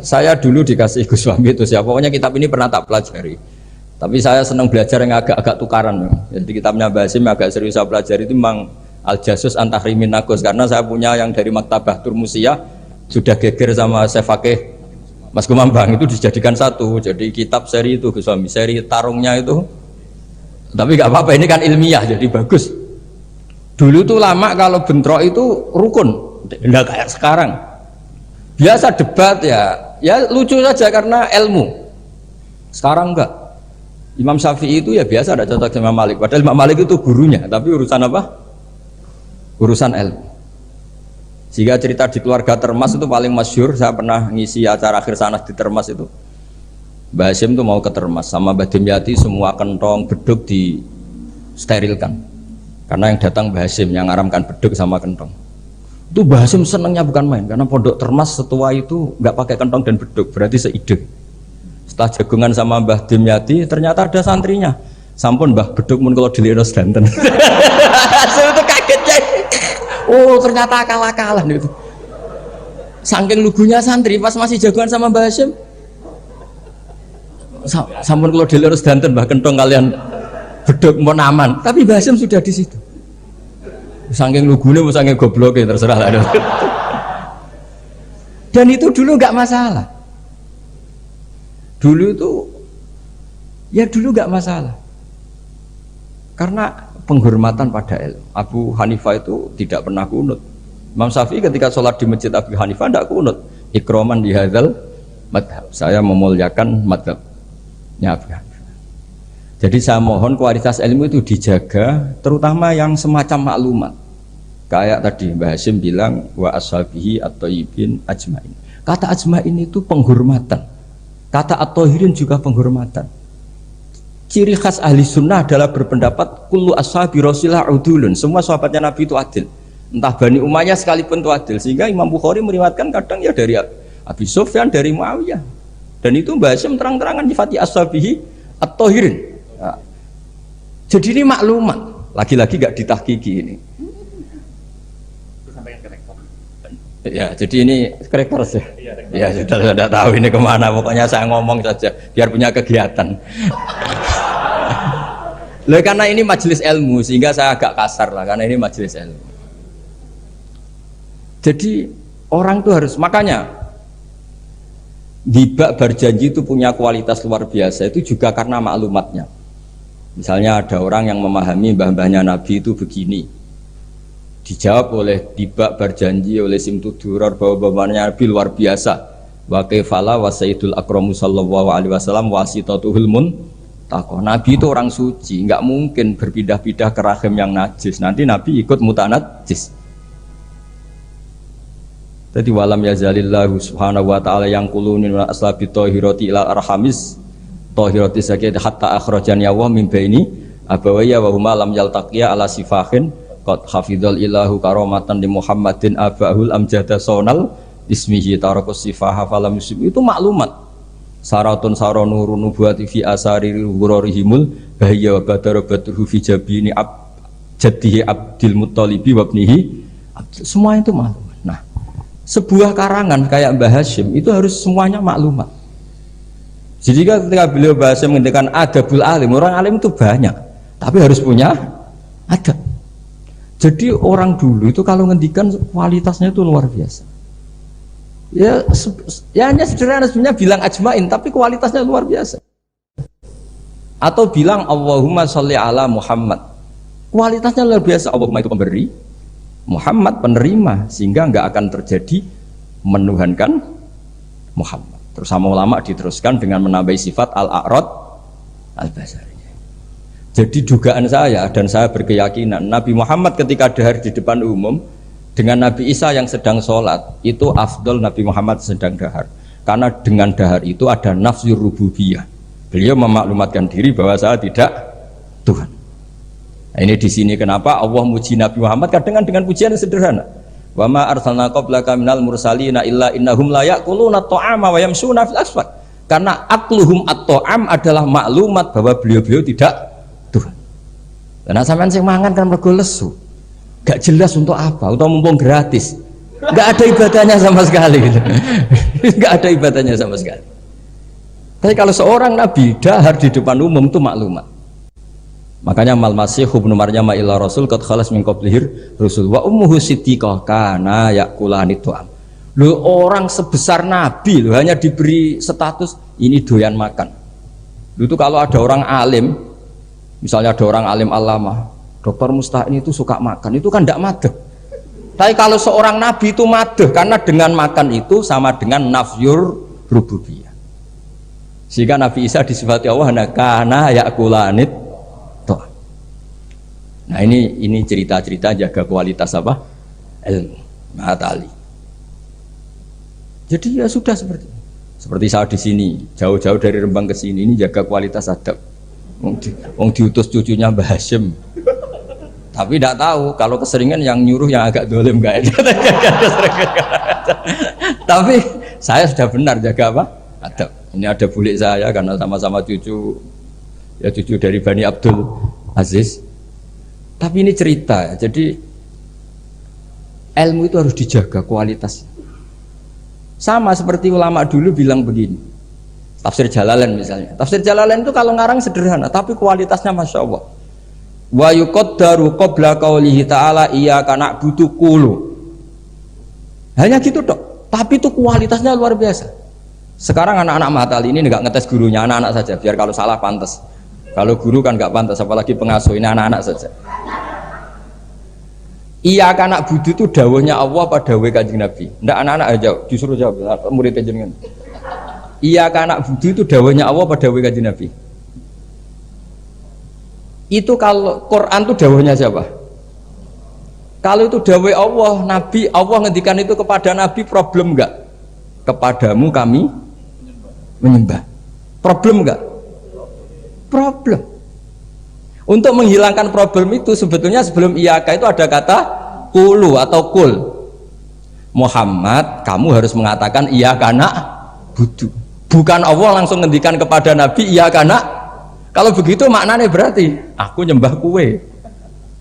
Saya dulu dikasih Gus Wahmi itu siapa, pokoknya kitab ini pernah tak pelajari. Tapi saya senang belajar yang agak-agak tukaran. Jadi kitabnya Mbah Hasyim agak serius saya pelajari itu memang Al-Jasus Antahrimin Nagus, karena saya punya yang dari Maktabah Turmusiyah sudah geger sama saya Fakih Mas Kumambang itu dijadikan satu. Jadi kitab seri itu Gus Wahmi, seri tarungnya itu. Tapi nggak apa-apa, ini kan ilmiah jadi bagus. Dulu tuh lama kalau bentrok itu rukun, nggak kayak sekarang. Biasa debat ya lucu saja karena ilmu. Sekarang enggak. Imam Syafi'i itu ya biasa ada cocok sama Imam Malik. Padahal Imam Malik itu gurunya, tapi urusan apa? Urusan ilmu. Sehingga cerita di keluarga Termas itu paling masyhur. Saya pernah ngisi acara akhir sanah di Termas itu. Mbah Hasyim tuh mau ke Termas sama Mbah Dimyati, semua kentong beduk disterilkan. Karena yang datang Mbah Hasyim yang ngaramkan beduk sama kentong. Itu Mbah Hasyim senangnya bukan main, karena pondok Termas setua itu nggak pakai kentong dan beduk, berarti seide. Setelah jagungan sama Mbah Dimyati, ternyata ada santrinya. Sampun Mbah beduk mun kalau dilihat danten. Hasyim itu kagetnya. Oh ternyata akal-akalan itu. Saking lugunya santri pas masih jagungan sama Mbah Hasyim. Sampun kalau dilihat danten Mbah kentong kalian beduk mau aman. Tapi Mbah Hasyim sudah di situ. Saking lugunya, saking gobloknya terserah lah. Dan itu dulu nggak masalah. Dulu itu ya dulu nggak masalah. Karena penghormatan pada ilmu. Abu Hanifah itu tidak pernah kunut. Imam Syafi'i ketika sholat di masjid Abu Hanifah tidak kunut. Ikroman di hadzal madhab. Saya memuliakan madhabnya Abu Hanifah. Jadi saya mohon kualitas ilmu itu dijaga, terutama yang semacam maklumat. Kayak tadi Mbah Hasyim bilang wa ashabihi at-thayyibin ajmain. Kata ajmain itu penghormatan. Kata at-thahirin juga penghormatan. Ciri khas ahli sunnah adalah berpendapat kullu ashabi rasulillah udulun. Semua sahabatnya Nabi itu adil. Entah Bani Umayyah sekalipun itu adil. Sehingga Imam Bukhari meriwayatkan kadang ya dari Abi Sufyan, dari Muawiyah. Dan itu Mbah Hasyim terang-terangan nyifati ashabihi at-thahirin. Nah, jadi ini maklumat. Lagi-lagi gak ditahqiqi ini. Ya, jadi ini karakter sih. Ya sudah tahu ini kemana. Pokoknya saya ngomong saja biar punya kegiatan. Loh, karena ini majelis ilmu sehingga saya agak kasar lah, karena ini majelis ilmu. Jadi orang itu harus, makanya hibah berjanji itu punya kualitas luar biasa itu juga karena maklumatnya. Misalnya ada orang yang memahami mbah-mbahnya Nabi itu begini. Dijawab oleh dibak berjanji oleh Simtudurar bahwa bapaknya Nabi luar biasa. Wa kaifala wa sayyidul akramu sallallahu alaihi wasallam wasitatuhul muntaqah. Nabi itu orang suci, enggak mungkin berpindah-pindah ke rahim yang najis. Nanti Nabi ikut mutanajis. Jadi walam yazalillahu subhanahu wa ta'ala yang qulunin wa aslabi tahirati ila arhamis tahirati sakit hatta akhrajan yawa min baini abawaya wa huma lam yaltaqiya ala sifahin qad hafidhal ilahu karamatan di Muhammadin abahul amjada sonal ismihi tarakus sifaha falam yusib. Itu maklumat. Saratun saranuru nubuwati fi asari ghurarihimul bahya wa badarabatuhu fi jabini jaddihi Abdul Muttalibi wa ibnihi. Semua itu maklumat. Nah, sebuah karangan kayak Mbah Hasyim itu harus semuanya maklumat. Jadi ketika beliau Mbah Hasyim mengendikan adabul alim, orang alim itu banyak, tapi harus punya adab. Jadi orang dulu itu kalau ngendikan kualitasnya itu luar biasa. Ya hanya sederhana sebenarnya bilang ajmain, tapi kualitasnya luar biasa. Atau bilang Allahumma sholli ala Muhammad, kualitasnya luar biasa. Allahumma itu pemberi, Muhammad penerima, sehingga nggak akan terjadi menuhankan Muhammad. Terus sama ulama diteruskan dengan menambahi sifat al-a'rad al-basari. Jadi dugaan saya dan saya berkeyakinan Nabi Muhammad ketika dahar di depan umum dengan Nabi Isa yang sedang sholat itu afdol Nabi Muhammad sedang dahar, karena dengan dahar itu ada nafsir rububiyah. Beliau memaklumatkan diri bahwa saya tidak Tuhan. Nah, ini di sini kenapa Allah muji Nabi Muhammad kadang dengan pujian yang sederhana. Wa ma arsalna qablaka minal mursalina illa innahum la ya'kuluna at-ta'ama wa yamshuna fil aswaq. Karena akluhum at-ta'am adalah maklumat bahwa beliau-beliau tidak Tuhan. Karena sampean sing mangan kan mergo lesu. Gak jelas untuk apa, atau mumpung gratis. nggak ada ibadahnya sama sekali gitu. Nggak ada ibadahnya sama sekali. Tapi kalau seorang nabi dahar di depan umum itu maklumat. Makanya mal masih ibnu Maryam illa rasul qad khalas min qablihir rusul wa ummuhu siddiqah kana yakulani tu'am. Lu orang sebesar nabi lu hanya diberi status ini doyan makan. Lu itu kalau ada orang alim, misalnya ada orang alim alama, Dr. Musta'in itu suka makan, itu kan tidak madeh. Tapi kalau seorang nabi itu madeh karena dengan makan itu sama dengan nafyur rububiyah. Sehingga Nabi Isa disifati Allah kana yakulanit toh. Nah ini cerita-cerita jaga kualitas apa? Ilmu, matali. Jadi ya sudah seperti saya di sini, jauh-jauh dari Rembang ke sini ini jaga kualitas adab. Wong diutus cucunya Mbah Hasyim. Tapi tidak tahu kalau keseringan yang nyuruh yang agak dolim enggak. Tapi saya sudah benar jaga apa? Adab. Ini ada bulik saya karena sama-sama cucu dari Bani Abdul Aziz. Tapi ini cerita, jadi ilmu itu harus dijaga kualitasnya. Sama seperti ulama dulu bilang begini, tafsir Jalalain misalnya. Tafsir Jalalain itu kalau ngarang sederhana, tapi kualitasnya masya Allah. Wa yuqaddaru qabla qaulihi ta'ala iyyaka na'budu qulu. Hanya gitu dok, tapi itu kualitasnya luar biasa. Sekarang anak-anak matali ini nggak ngetes gurunya, anak-anak saja, biar kalau salah pantas. Kalau guru kan nggak pantas, apalagi pengasuh, ini anak-anak saja. Iya anak budu itu dawuhnya Allah pada dawuh Kanjeng Nabi. Ndak anak-anak aja disuruh jawab, muridnya jenengan. Iya anak budu itu dawuhnya Allah pada dawuh Kanjeng Nabi. Itu kalau Quran itu dawuhnya siapa? Kalau itu dawuh Allah, Nabi, Allah ngendikan itu kepada Nabi, problem enggak? Kepadamu kami menyembah. Problem enggak? Problem. Untuk menghilangkan problem itu sebetulnya sebelum iyaka itu ada kata kulu atau kul. Muhammad, kamu harus mengatakan iyaka na'budu. Bukan Allah langsung ngendikan kepada Nabi iyaka na'. Kalau begitu maknanya berarti aku nyembah kue.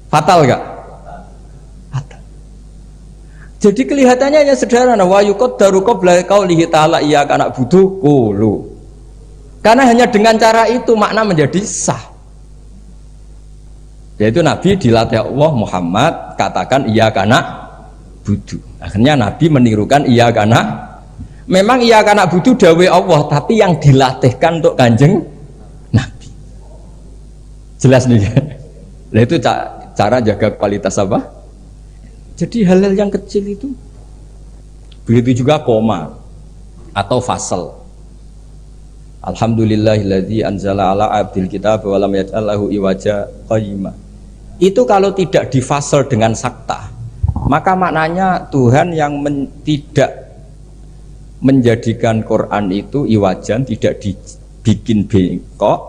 Fatal enggak? Fatal. Jadi kelihatannya hanya sederhana, wa yuqaddaru qabla qaulihi ta'ala iyyaka na'budu qulu. Karena hanya dengan cara itu makna menjadi sah. Yaitu Nabi dilatih Allah, Muhammad katakan iyyaka na'budu. Akhirnya Nabi menirukan iyyaka na'. Memang iyyaka na'budu dawuh Allah, tapi yang dilatihkan untuk Kanjeng Nabi. Jelas nih. Nah itu cara jaga kualitas apa? Jadi hal-hal yang kecil itu. Begitu juga koma atau fasal. Alhamdulillahilladzi anzala ala abdil kitab wa lam yaj'al lahu iwaja qayyima. Itu kalau tidak difasal dengan sakta, maka maknanya Tuhan yang tidak menjadikan Quran itu iwajan, tidak dibikin bengkok,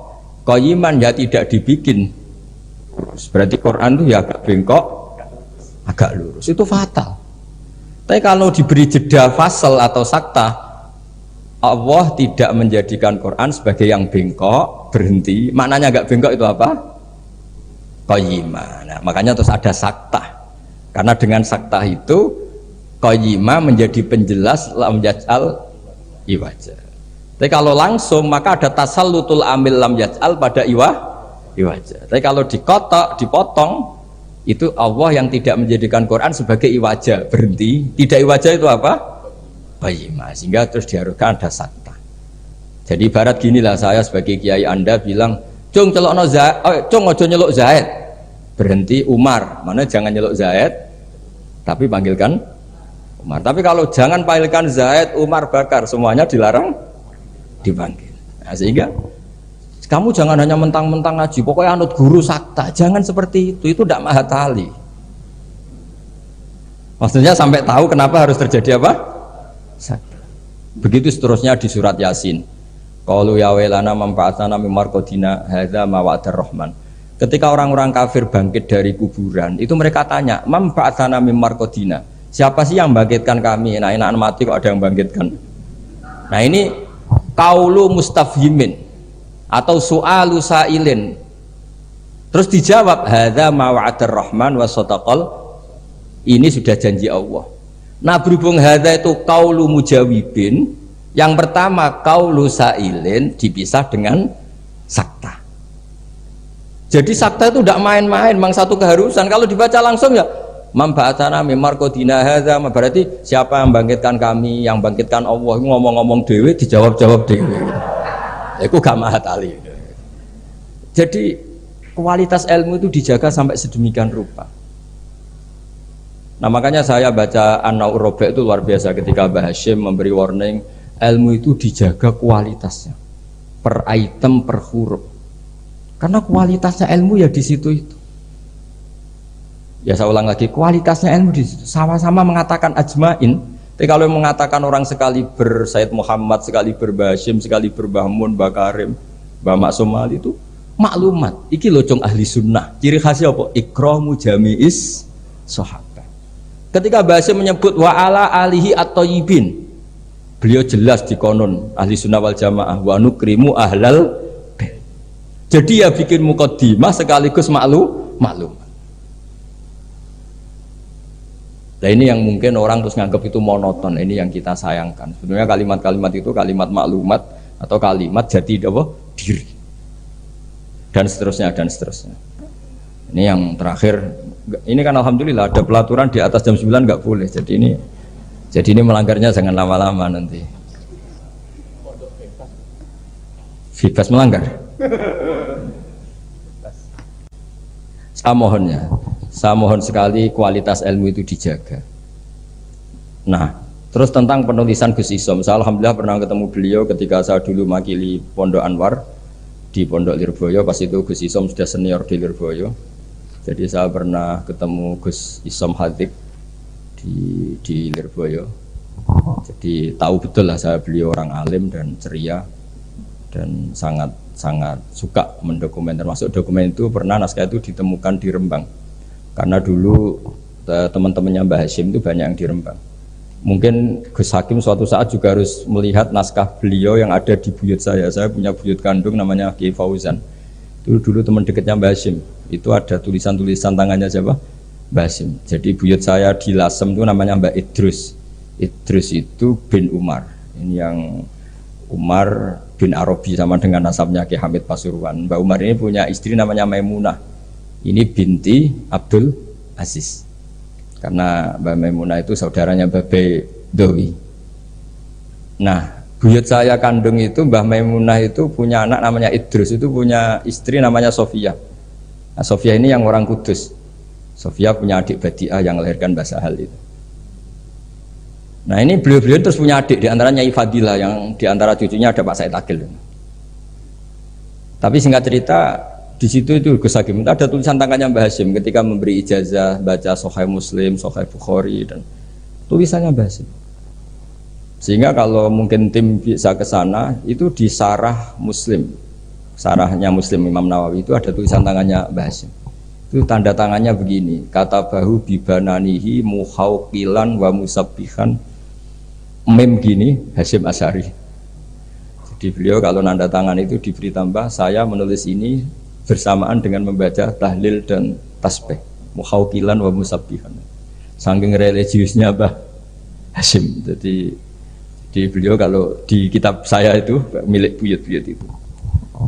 qayyiman ya tidak dibikin lurus. Berarti Quran itu ya agak bengkok, agak lurus. Itu fatal. Tapi kalau diberi jeda fasal atau sakta, Allah tidak menjadikan Quran sebagai yang bengkok, berhenti. Maknanya agak bengkok itu apa? Qayyimah. Nah, makanya terus ada sakta. Karena dengan sakta itu qayyimah menjadi penjelas lam yaj'al iwaja. Tapi kalau langsung maka ada tasallutul amil lam yaj'al pada iwaja. Tapi kalau dipotong itu Allah yang tidak menjadikan Quran sebagai iwaja, berhenti. Tidak iwaja itu apa? Qayyimah, sehingga terus diharuskan ada sakta. Jadi ibarat ginilah, saya sebagai kiai Anda bilang, cung celokno Zaid, cung ojo nyeluk Zaid, berhenti Umar, mana jangan nyeluk Zaid, tapi panggilkan Umar. Tapi kalau jangan panggilkan Zaid, Umar, Bakar, semuanya dilarang dipanggil. Nah, sehingga kamu jangan hanya mentang-mentang ngaji, pokoknya anut guru sakta, jangan seperti itu tidak mahatali. Maksudnya sampai tahu kenapa harus terjadi apa? Sakta. Begitu seterusnya di surat Yasin. Qalu ya wailana manfa'atana mim marqadina hadza ma wa'adar rahman. Ketika orang-orang kafir bangkit dari kuburan, itu mereka tanya, manfa'atana mim marqadina. Siapa sih yang bangkitkan kami? Enak-enakan mati kok ada yang bangkitkan. Nah, ini qaulu mustafhimin atau su'alu sa'ilin. Terus dijawab hadza ma wa'adar rahman wa sadaqal. Ini sudah janji Allah. Nah berhubung hadza itu qaulu mujawibin, yang pertama qaulu sa'ilin dipisah dengan sakta. Jadi sakta itu tidak main-main, memang satu keharusan. Kalau dibaca langsung ya mamba'atana mimar kodina hadza, berarti siapa yang bangkitkan kami, yang bangkitkan Allah, ngomong-ngomong dewe dijawab-jawab dewe. Itu gak mahatali. Jadi kualitas ilmu itu dijaga sampai sedemikian rupa. Nah makanya saya baca An-Naur Robe itu luar biasa ketika Mbah Hashim memberi warning, ilmu itu dijaga kualitasnya per item per huruf, karena kualitasnya ilmu ya di situ itu. Ya saya ulang lagi, kualitasnya ilmu di situ. Sama-sama mengatakan ajmain. Tapi kalau mengatakan orang sekali Sayyid Muhammad, sekali Mbah Hashim, sekali Mbah Mun, Mbah Karim, Mbah Maksum Ali itu maklumat. Iki locong ahli sunnah. Ciri khasnya apa? Ikramu jami'is sahabat. Ketika Mbah Hashim menyebut wa ala alihi at-thayyibin, beliau jelas di konon ahli sunnah wal jamaah wa nukrimu ahlal bait. Jadi ya bikin muqaddimah sekaligus maklum. Nah ini yang mungkin orang terus nganggap itu monoton. Ini yang kita sayangkan. Sebenarnya kalimat-kalimat itu kalimat maklumat atau kalimat jati diri dan seterusnya. Ini yang terakhir. Ini kan alhamdulillah ada pelaturan di atas jam 9 nggak boleh. Jadi ini melanggarnya jangan lama-lama nanti. Bebas melanggar. Saya mohon sekali kualitas ilmu itu dijaga. Nah, terus tentang penulisan Gus Isom, saya alhamdulillah pernah ketemu beliau ketika saya dulu makili Pondok Anwar di Pondok Lirboyo. Pas itu Gus Isom sudah senior di Lirboyo. Jadi saya pernah ketemu Gus Isom Hadik di Lirboyo. Jadi tahu betul lah beliau orang alim dan ceria dan sangat suka mendokumenter. Termasuk dokumen itu pernah naskah itu ditemukan di Rembang. Karena dulu teman-temannya Mbah Hashim itu banyak yang di Rembang. Mungkin Gus Hakim suatu saat juga harus melihat naskah beliau yang ada di buyut saya. Saya punya buyut kandung namanya Kiai Fauzan. Itu dulu teman dekatnya Mbah Hashim. Itu ada tulisan-tulisan tangannya siapa? Mbah Hashim. Jadi buyut saya di Lasem itu namanya Mbak Idrus. Idrus itu bin Umar. Ini yang Umar bin Arabi sama dengan nasabnya Ki Hamid Pasuruan. Mbak Umar ini punya istri namanya Maimunah. Ini binti Abdul Aziz. Karena Mbak Maimunah itu saudaranya Mbak Bedowi. Nah, buyut saya kandung itu Mbah Maimunah itu punya anak namanya Idrus, itu punya istri namanya Sofia. Nah, Sofia ini yang orang Kudus. Sofia punya adik Badi'ah yang melahirkan Mbah Sahal itu. Nah ini beliau-beliau terus punya adik, diantaranya Ifadilah, yang diantara cucunya ada Pak Said Akil. Tapi singkat cerita, di situ itu Gus Hakim ada tulisan tangannya Mbah Hashim ketika memberi ijazah baca Sahih Muslim, Sahih Bukhari, dan tulisannya Mbah Hashim. Sehingga kalau mungkin tim bisa ke sana, itu di Sarah Muslim, Sarahnya Muslim Imam Nawawi itu ada tulisan tangannya Mbah Hashim. Itu tanda tangannya begini, kata bahu bibananihi muhauqilan wa musabbihan, mem gini Hashim Asy'ari. Jadi beliau kalau nanda tangan itu diberi tambah, saya menulis ini bersamaan dengan membaca tahlil dan tasbih, muhauqilan wa musabbihan. Saking religiusnya Mbah Hashim. Jadi beliau kalau di kitab saya itu milik buyut-buyut itu.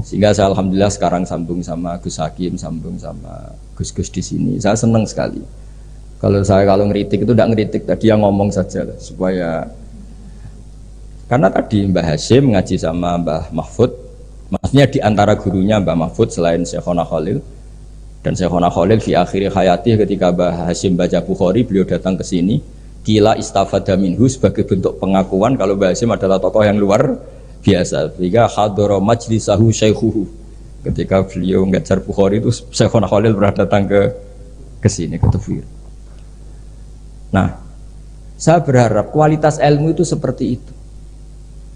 Sehingga saya alhamdulillah sekarang sambung sama Gus Hakim, sambung sama Gus-Gus di sini. Saya senang sekali. Kalau ngeritik itu tidak ngeritik, tadi yang ngomong saja lah, supaya karena tadi Mbah Hashim ngaji sama Mbah Mahfud, maksudnya di antara gurunya Mbah Mahfud selain Syekhona Khalil, dan Syekhona Khalil di akhir hayati ketika Mbah Hashim baca Bukhari, beliau datang ke sini, kila istafada minhu sebagai bentuk pengakuan kalau Mbah Hashim adalah tokoh yang luar biasa. Jika hadara majlisahu syaikhuhu, ketika beliau ngajar Bukhari itu Syekhona Khalil pernah datang ke sini, ke Tufir. Nah, saya berharap kualitas ilmu itu seperti itu.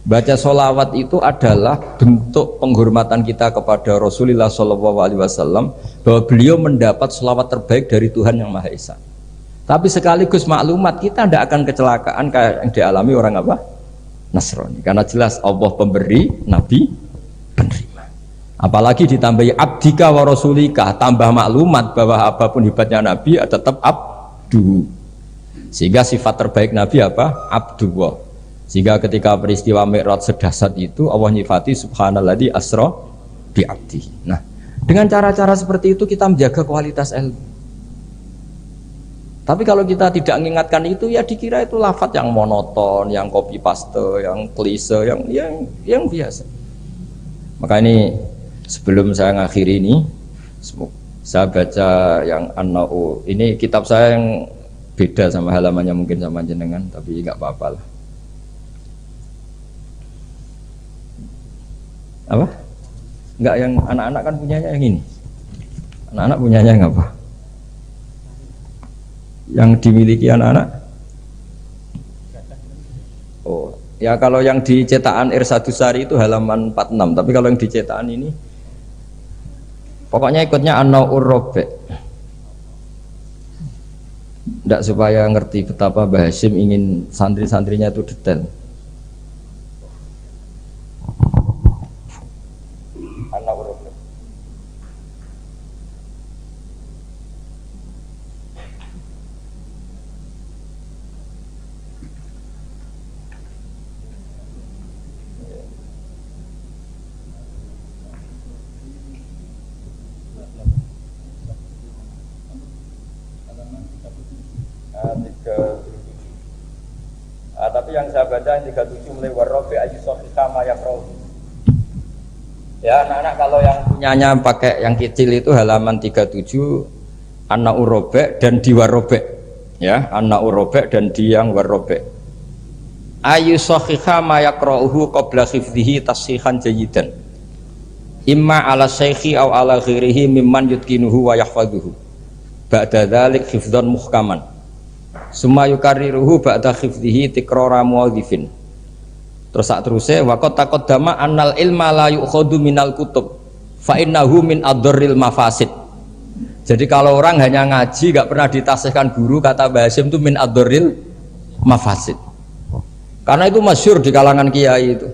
Baca sholawat itu adalah bentuk penghormatan kita kepada Rasulullah SAW, bahwa beliau mendapat sholawat terbaik dari Tuhan yang Maha Esa. Tapi sekaligus maklumat, kita tidak akan kecelakaan kayak yang dialami orang apa? Nasrani. Karena jelas Allah pemberi, Nabi penerima. Apalagi ditambahi abdika wa rasulika, tambah maklumat bahwa apapun hebatnya Nabi tetap abdu. Sehingga sifat terbaik Nabi apa? Abdullah. Sehingga ketika peristiwa Mi'raj sedahsyat itu Allah nyifati subhanalladzi asra bi abdihi. Nah, dengan cara-cara seperti itu kita menjaga kualitas ilmu. Tapi kalau kita tidak mengingatkan itu, ya dikira itu lafaz yang monoton, yang copy paste, yang klise, yang biasa. Maka ini sebelum saya ngakhiri ini, saya baca yang An-Na'u. Ini kitab saya yang beda sama halamannya mungkin sama jenengan, tapi nggak apa-apa lah. Apa? Enggak, yang anak-anak kan punyanya yang ini. Anak-anak punyanya yang apa? Yang dimiliki anak-anak? Oh, ya kalau yang di cetakan Irsadusari itu halaman 46, tapi kalau yang di cetakan ini pokoknya ikutnya An-Na'ur Rabi'. Tidak, supaya ngerti betapa Mbah Hasyim ingin santri-santrinya itu detail. Tapi yang saya baca yang 37 mulai warrobi ayyusofika mayakroh. Ya anak-anak, kalau yang punyanya pakai yang kecil itu halaman 37 An-Na'ur Rabi' dan di warrobi, ya An-Na'ur Rabi' dan di yang warrobi. Ayyusofika mayakrohu qabla khifdihi tashihan jayidan imma ala syekhi aw ala ghirihi mimman yutkinuhu wa yahfaduhu ba'da dhalik khifdan muhkaman summa yukarriruhu ba'da khifdihi tikrara muwadhifin. Terus saat terusnya waqad taqaddama annal ilma la yu'khadhu minal kutub fa innahu min adharril mafasid. Jadi kalau orang hanya ngaji gak pernah ditasihkan guru, kata Mbah Hasyim itu min adharril mafasid. Karena itu masyhur di kalangan kiai itu.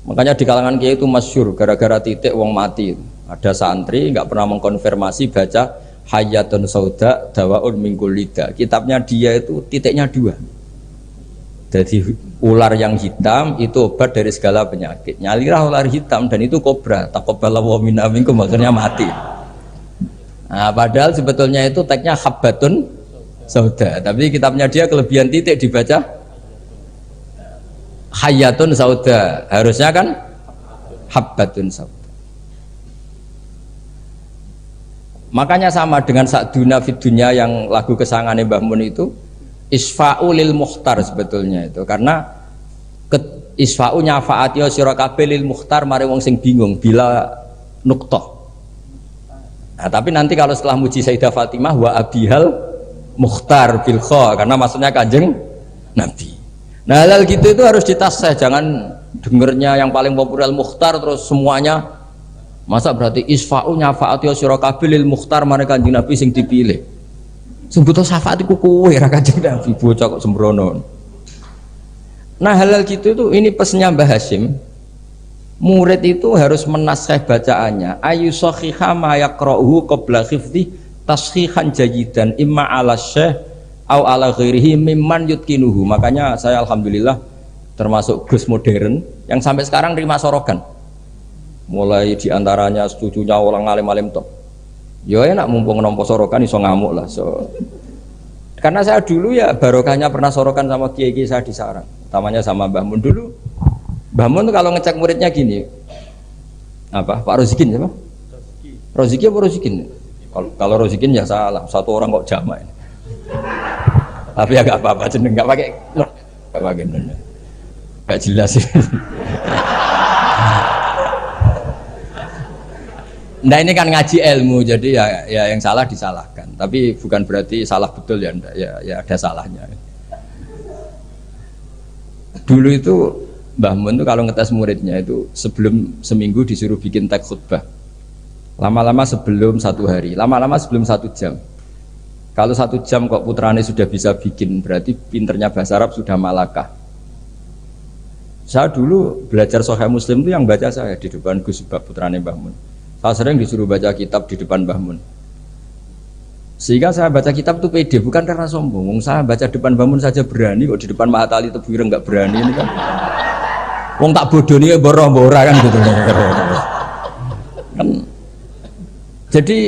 Makanya di kalangan kiai itu masyhur gara-gara titik wong mati. Ada santri nggak pernah mengkonfirmasi baca Hayatun Sauda Dawaun min kulli da. Kitabnya dia itu titiknya 2. Jadi ular yang hitam itu obat dari segala penyakit. Nyalirah ular hitam dan itu kobra. Taqabbalallahu minna minkum, akhirnya mati. Nah, padahal sebetulnya itu teksnya Habbatun Sauda. Tapi kitabnya dia kelebihan titik dibaca Hayatun Sauda. Harusnya kan Habbatun Sauda. Makanya sama dengan Sa'duna fid dunya yang lagu kesangane Mbah Mun itu isfa'u lil mukhtar sebetulnya itu, karena isfa'u nyafaati sira kabeh lil mukhtar mari wong sing bingung bila nuqtah. Nah, tapi nanti kalau setelah muji Sayyidah Fatimah wa abihal mukhtar bil kha, karena maksudnya Kanjeng Nabi. Nah, hal gitu itu harus ditasih, jangan dengernya yang paling populer mukhtar terus semuanya. Masa berarti isfa'u nyafaati sira kabeh lil mukhtar mari Kanjeng Nabi sing dipilih. Sing butuh syafaat iku kowe ra Kanjeng Nabi, bocah kok sembrono. Nah, hal gitu itu ini pesannya Mbah Hasyim. Murid itu harus menasih bacaannya. Ayu sahiha ma yaqra'uhu qabla khifdhi tashihan jayidan imma ala syekh au ala ghairihi mimman yutkinuhu. Makanya saya alhamdulillah termasuk Gus modern yang sampai sekarang terima sorogan. Mulai diantaranya cucunya orang alim-alim top. Ya enak mumpung nompo sorokan iso ngamuk lah. So, karena saya dulu ya barokahnya pernah sorokan sama kiai-kiai saya di sarang. Utamanya sama Mbah Mun dulu. Mbah Mun kalau ngecek muridnya gini. Apa? Pak Rozikin siapa? Roziki apa Rozikin? Kalau Rozikin ya salah. Satu orang kok jamak ini. Tapi ya gak apa-apa, jeneng gak pakai no. Gak pakai no. Gak jelas sih. Nah ini kan ngaji ilmu, jadi ya yang salah disalahkan. Tapi bukan berarti salah betul ya, ya ada salahnya. Dulu itu Mbah Mun tuh kalau ngetes muridnya itu sebelum seminggu disuruh bikin teks khutbah. Lama-lama sebelum 1 hari, lama-lama sebelum 1 jam. Kalau 1 jam kok putrane sudah bisa bikin, berarti pinternya bahasa Arab sudah malakah. Saya dulu belajar Sahih Muslim itu yang baca saya di depan Gus Bab putrane Mbah Mun. Saya sering disuruh baca kitab di depan Mbah Mun. Sehingga saya baca kitab itu pede, bukan karena sombong. Saya baca depan Bangun saja berani, kok di depan Mahatali itu Tebuyireng nggak berani ini kan. Wong tak bodoh nih borong-borong kan gitu. Kan. Jadi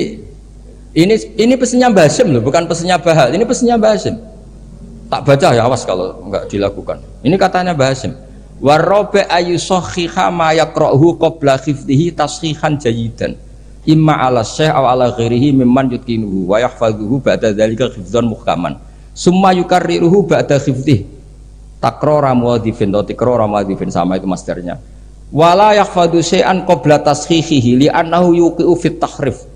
ini pesannya Mbah Hasyim loh, bukan pesannya Bahal. Ini pesannya Mbah Hasyim. Tak baca ya, awas kalau nggak dilakukan. Ini katanya Mbah Hasyim. Warobe ayu sohiha ma yakrohu qabla khifdihi tashihan jayidan. Imma ala syekh aw ala ghairihi mimman yutkinuhu wa yahfazuhu ba'da dzalika hifdzan muhkaman summa yukarriruhu ba'da khifdih takrara muwadhifin atau tikrara muwadhifin, sama itu masternya. Wala yahfadzu syai'an qabla tashihihi li annahu yuqi'u fit tahrif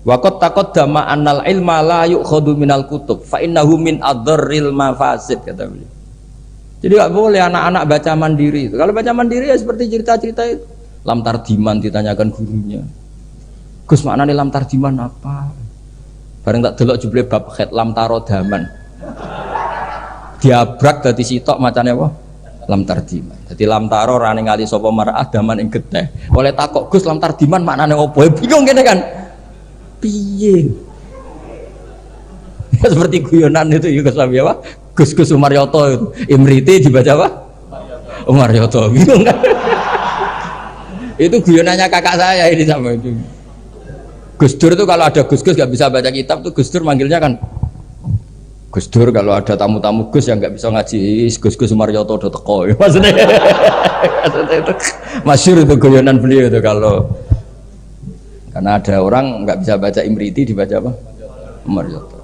wa qad taqaddama annal ilma la yu'khadhu minal kutub fa innahu min adharril mafasid, kata beliau. Jadi enggak boleh anak-anak baca mandiri itu. Kalau baca mandiri ya seperti cerita-cerita itu. Lam Tardiman ditanyakan gurunya, Gus maknane lam tarjiman apa? Bareng tak delok jebule bab khet lam tarodaman. Diabrak dadi sitok macane apa? Lam tarjiman. Dadi lam taro rane ngali sapa mar'ah daman ing geteh. Oleh takok Gus lam tarjiman maknane apa? Bingung kene kan. Piye? Seperti guyonan itu ya Gus apa? Gus Umaryoto itu. Imriti dibaca apa? Umaryoto. Bingung kan? Itu guyonannya kakak saya ini sama itu. Gus Dur itu kalau ada Gus-Gus nggak bisa baca kitab tuh Gus Dur manggilnya kan Gus Dur. Kalau ada tamu-tamu Gus yang nggak bisa ngaji, Gus Sumaryoto udah teko ya, maksudnya itu masyhur itu guyonan beliau itu kalau karena ada orang nggak bisa baca Imriti dibaca apa? Sumaryoto.